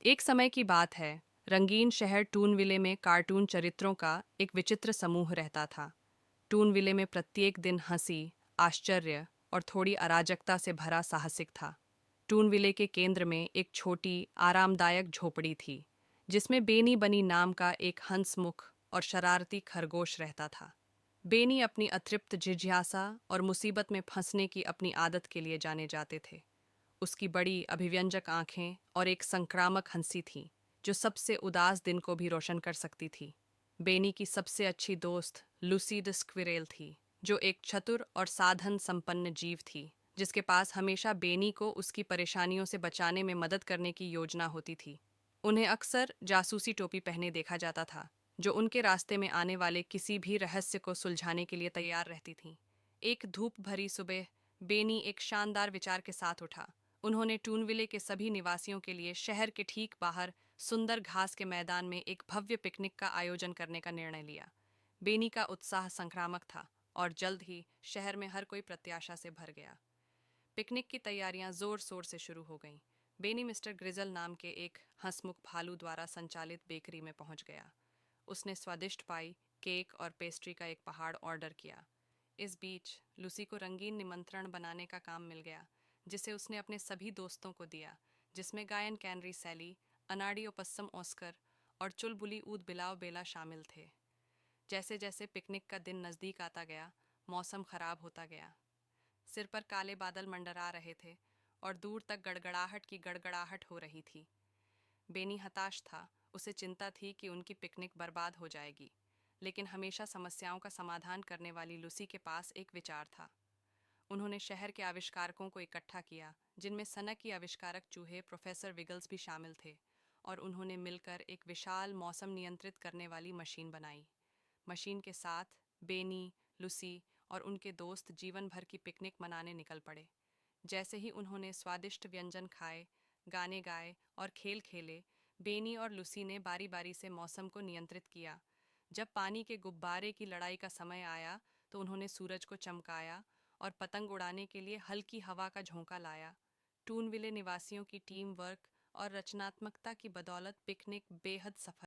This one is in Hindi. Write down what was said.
एक समय की बात है। रंगीन शहर टूनविले में कार्टून चरित्रों का एक विचित्र समूह रहता था। टूनविले में प्रत्येक दिन हंसी, आश्चर्य और थोड़ी अराजकता से भरा साहसिक था। टूनविले के केंद्र में एक छोटी आरामदायक झोपड़ी थी, जिसमें बेनी बनी नाम का एक हंसमुख और शरारती खरगोश रहता था। बेनी अपनी अतृप्त जिज्ञासा और मुसीबत में फंसने की अपनी आदत के लिए जाने जाते थे। उसकी बड़ी अभिव्यंजक आंखें और एक संक्रामक हंसी थी, जो सबसे उदास दिन को भी रोशन कर सकती थी। बेनी की सबसे अच्छी दोस्त लूसी द स्क्विरेल थी, जो एक चतुर और साधन संपन्न जीव थी, जिसके पास हमेशा बेनी को उसकी परेशानियों से बचाने में मदद करने की योजना होती थी। उन्हें अक्सर जासूसी टोपी पहने देखा जाता था, जो उनके रास्ते में आने वाले किसी भी रहस्य को सुलझाने के लिए तैयार रहती थीं। एक धूप भरी सुबह बेनी एक शानदार विचार के साथ उठा। उन्होंने टूनविले के सभी निवासियों के लिए शहर के ठीक बाहर सुंदर घास के मैदान में एक भव्य पिकनिक का आयोजन करने का निर्णय लिया। बेनी का उत्साह संक्रामक था और जल्द ही शहर में हर कोई प्रत्याशा से भर गया। पिकनिक की तैयारियां जोर शोर से शुरू हो गईं। बेनी मिस्टर ग्रिजल नाम के एक हंसमुख भालू द्वारा संचालित बेकरी में पहुंच गया। उसने स्वादिष्ट पाई, केक और पेस्ट्री का एक पहाड़ ऑर्डर किया। इस बीच लूसी को रंगीन निमंत्रण बनाने का काम मिल गया, जिसे उसने अपने सभी दोस्तों को दिया, जिसमें गायन कैनरी सैली, अनाड़ी ओपस्सम ऑस्कर और चुलबुली ऊद बिलाव बेला शामिल थे। जैसे जैसे पिकनिक का दिन नज़दीक आता गया, मौसम खराब होता गया। सिर पर काले बादल मंडरा रहे थे और दूर तक गड़गड़ाहट की गड़गड़ाहट हो रही थी। बेनी हताश था। उसे चिंता थी कि उनकी पिकनिक बर्बाद हो जाएगी, लेकिन हमेशा समस्याओं का समाधान करने वाली लूसी के पास एक विचार था। उन्होंने शहर के आविष्कारकों को इकट्ठा किया, जिनमें सनक की आविष्कारक चूहे प्रोफेसर विगल्स भी शामिल थे, और उन्होंने मिलकर एक विशाल मौसम नियंत्रित करने वाली मशीन बनाई। मशीन के साथ बेनी, लूसी और उनके दोस्त जीवन भर की पिकनिक मनाने निकल पड़े। जैसे ही उन्होंने स्वादिष्ट व्यंजन खाए, गाने गाए और खेल खेले, बेनी और लूसी ने बारी बारी से मौसम को नियंत्रित किया। जब पानी के गुब्बारे की लड़ाई का समय आया, तो उन्होंने सूरज को चमकाया और पतंग उड़ाने के लिए हल्की हवा का झोंका लाया। टूनविले निवासियों की टीम वर्क और रचनात्मकता की बदौलत पिकनिक बेहद सफल